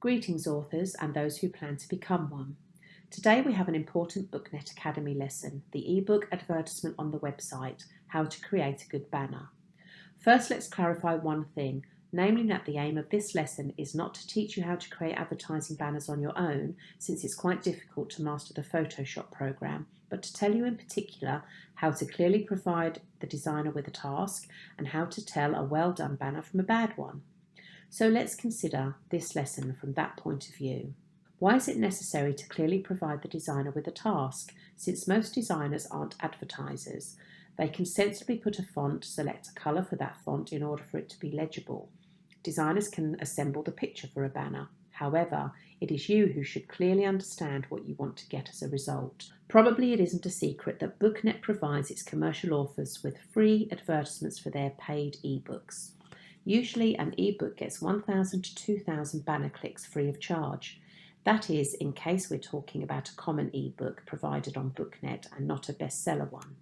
Greetings authors and those who plan to become one. Today we have an important Booknet Academy lesson, the ebook advertisement on the website, how to create a good banner. First, let's clarify one thing, namely that the aim of this lesson is not to teach you how to create advertising banners on your own, since it's quite difficult to master the Photoshop program, but to tell you in particular how to clearly provide the designer with a task and how to tell a well done banner from a bad one. So let's consider this lesson from that point of view. Why is it necessary to clearly provide the designer with a task, since most designers aren't advertisers? They can sensibly put a font, select a colour for that font in order for it to be legible. Designers can assemble the picture for a banner. However, it is you who should clearly understand what you want to get as a result. Probably it isn't a secret that Booknet provides its commercial authors with free advertisements for their paid ebooks. Usually an ebook gets 1,000 to 2,000 banner clicks free of charge. That is, in case we're talking about a common ebook provided on Booknet and not a bestseller one.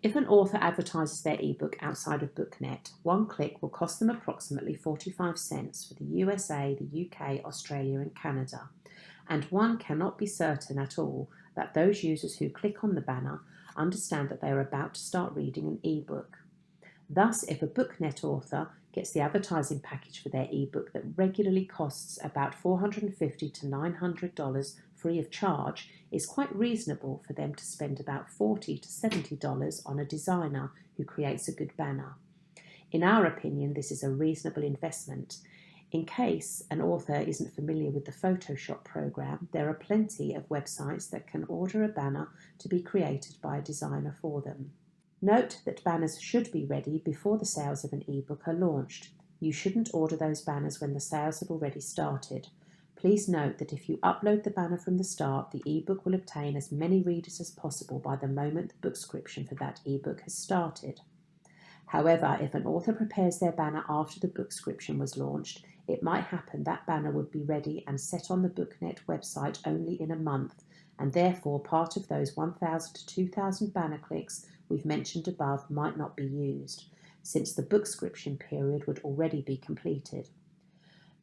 If an author advertises their ebook outside of Booknet, one click will cost them approximately 45 cents for the USA, the UK, Australia and Canada. And one cannot be certain at all that those users who click on the banner understand that they are about to start reading an ebook. Thus, if a Booknet author gets the advertising package for their ebook that regularly costs about $450 to $900 free of charge, it's quite reasonable for them to spend about $40 to $70 on a designer who creates a good banner. In our opinion, this is a reasonable investment. In case an author isn't familiar with the Photoshop program, there are plenty of websites that can order a banner to be created by a designer for them. Note that banners should be ready before the sales of an ebook are launched. You shouldn't order those banners when the sales have already started. Please note that if you upload the banner from the start, the ebook will obtain as many readers as possible by the moment the bookscription for that ebook has started. However, if an author prepares their banner after the bookscription was launched, it might happen that banner would be ready and set on the Booknet website only in a month, and therefore part of those 1,000 to 2,000 banner clicks we've mentioned above might not be used, since the bookscription period would already be completed.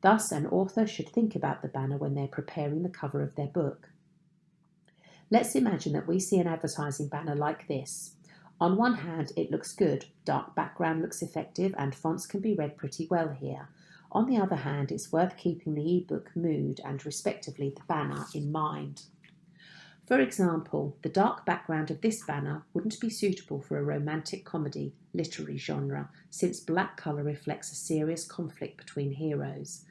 Thus, an author should think about the banner when they're preparing the cover of their book. Let's imagine that we see an advertising banner like this. On one hand, it looks good, dark background looks effective, and fonts can be read pretty well here. On the other hand, it's worth keeping the ebook mood and respectively the banner in mind. For example, the dark background of this banner wouldn't be suitable for a romantic comedy, literary genre, since black colour reflects a serious conflict between heroes.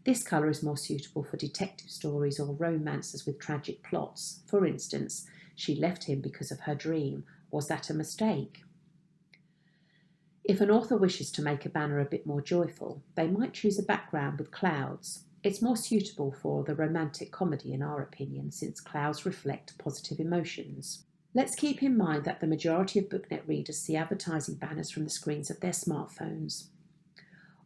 This colour is more suitable for detective stories or romances with tragic plots. For instance, she left him because of her dream. Was that a mistake? If an author wishes to make a banner a bit more joyful, they might choose a background with clouds. It's more suitable for the romantic comedy in our opinion, since clouds reflect positive emotions. Let's keep in mind that the majority of Booknet readers see advertising banners from the screens of their smartphones.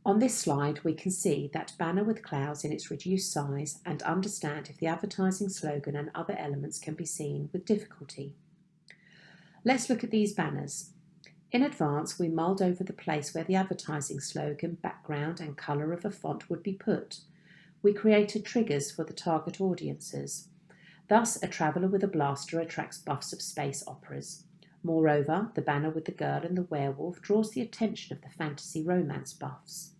On this slide, we can see that banner with clouds in its reduced size and understand if the advertising slogan and other elements can be seen with difficulty. Let's look at these banners. In advance, we mulled over the place where the advertising slogan, background and colour of a font would be put. We created triggers for the target audiences. Thus, a traveller with a blaster attracts buffs of space operas. Moreover, the banner with the girl and the werewolf draws the attention of the fantasy romance buffs.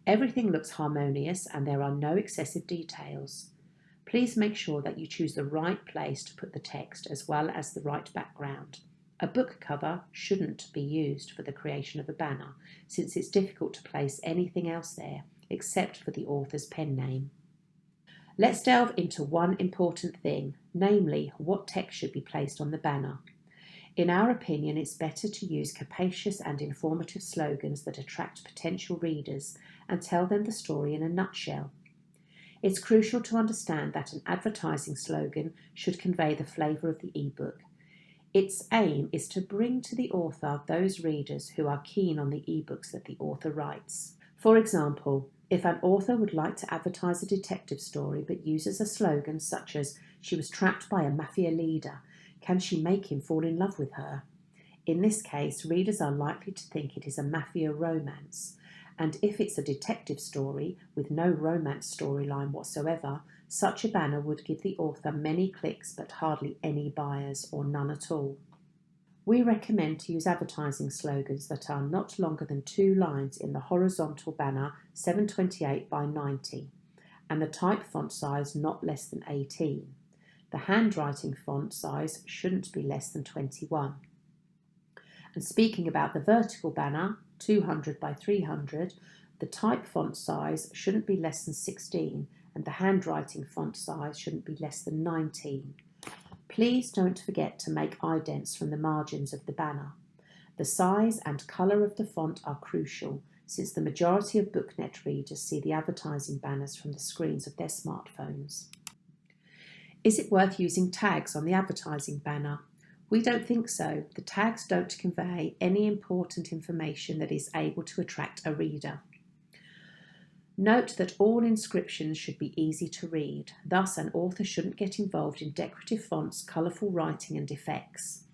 Everything looks harmonious and there are no excessive details. Please make sure that you choose the right place to put the text as well as the right background. A book cover shouldn't be used for the creation of a banner, since it's difficult to place anything else there, except for the author's pen name. Let's delve into one important thing, namely what text should be placed on the banner. In our opinion, it's better to use capacious and informative slogans that attract potential readers and tell them the story in a nutshell. It's crucial to understand that an advertising slogan should convey the flavour of the ebook. Its aim is to bring to the author those readers who are keen on the ebooks that the author writes. For example, if an author would like to advertise a detective story but uses a slogan such as "She was trapped by a mafia leader, can she make him fall in love with her?" In this case, readers are likely to think it is a mafia romance, And if it's a detective story with no romance storyline whatsoever, such a banner would give the author many clicks but hardly any buyers, or none at all. We recommend to use advertising slogans that are not longer than 2 lines in the horizontal banner, 728 by 90, and the type font size not less than 18. The handwriting font size shouldn't be less than 21. And speaking about the vertical banner, 200 by 300, the type font size shouldn't be less than 16, and the handwriting font size shouldn't be less than 19. Please don't forget to make idents from the margins of the banner. The size and colour of the font are crucial, since the majority of Booknet readers see the advertising banners from the screens of their smartphones. Is it worth using tags on the advertising banner? We don't think so. The tags don't convey any important information that is able to attract a reader. Note that all inscriptions should be easy to read, thus an author shouldn't get involved in decorative fonts, colourful writing and effects.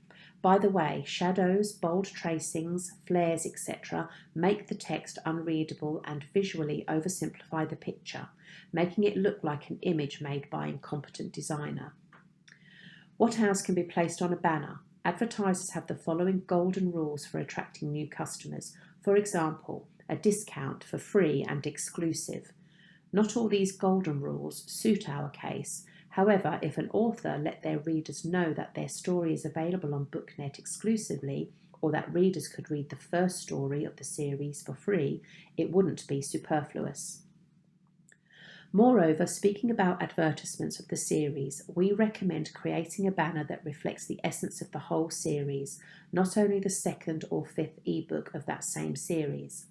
By the way, shadows, bold tracings, flares, etc. make the text unreadable and visually oversimplify the picture, making it look like an image made by an incompetent designer. What else can be placed on a banner? Advertisers have the following golden rules for attracting new customers. For example, a discount for free and exclusive. Not all these golden rules suit our case. However, if an author let their readers know that their story is available on Booknet exclusively, or that readers could read the first story of the series for free, it wouldn't be superfluous. Moreover, speaking about advertisements of the series, we recommend creating a banner that reflects the essence of the whole series, not only the 2nd or 5th ebook of that same series.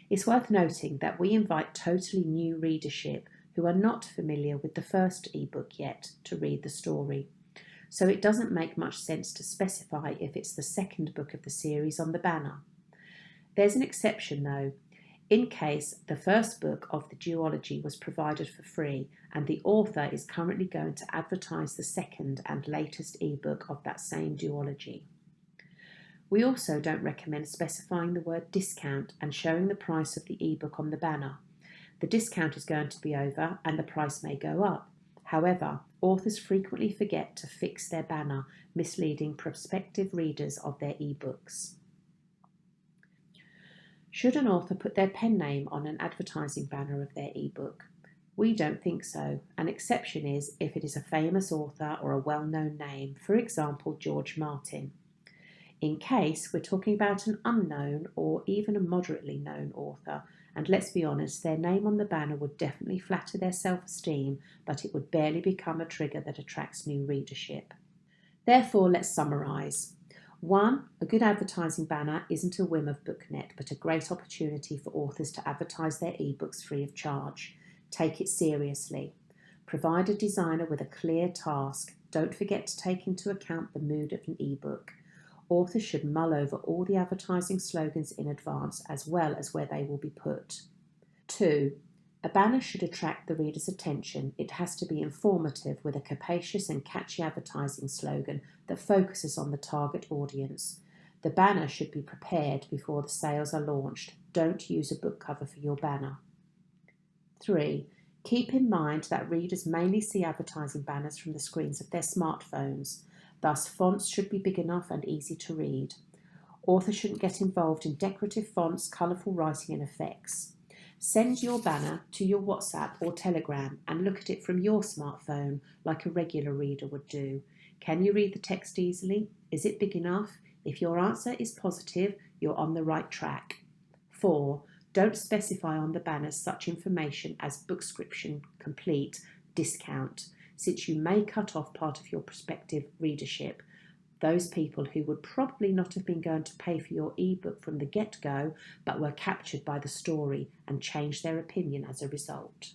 It's worth noting that we invite totally new readership who are not familiar with the first ebook yet to read the story. So it doesn't make much sense to specify if it's the 2nd book of the series on the banner. There's an exception though, in case the first book of the duology was provided for free and the author is currently going to advertise the 2nd and latest ebook of that same duology. We also don't recommend specifying the word discount and showing the price of the ebook on the banner. The discount is going to be over and the price may go up. However, authors frequently forget to fix their banner, misleading prospective readers of their ebooks. Should an author put their pen name on an advertising banner of their ebook? We don't think so. An exception is if it is a famous author or a well-known name, for example, George Martin. In case we're talking about an unknown or even a moderately known author, and let's be honest, their name on the banner would definitely flatter their self-esteem, but it would barely become a trigger that attracts new readership. Therefore, let's summarise. 1. A good advertising banner isn't a whim of Booknet, but a great opportunity for authors to advertise their ebooks free of charge. Take it seriously. Provide a designer with a clear task. Don't forget to take into account the mood of an ebook. Authors should mull over all the advertising slogans in advance, as well as where they will be put. 2. A banner should attract the reader's attention. It has to be informative with a capacious and catchy advertising slogan that focuses on the target audience. The banner should be prepared before the sales are launched. Don't use a book cover for your banner. 3. Keep in mind that readers mainly see advertising banners from the screens of their smartphones. Thus, fonts should be big enough and easy to read. Authors shouldn't get involved in decorative fonts, colourful writing and effects. Send your banner to your WhatsApp or Telegram and look at it from your smartphone like a regular reader would do. Can you read the text easily? Is it big enough? If your answer is positive, you're on the right track. 4. Don't specify on the banners such information as bookscription complete, discount, since you may cut off part of your prospective readership, those people who would probably not have been going to pay for your ebook from the get-go, but were captured by the story and changed their opinion as a result.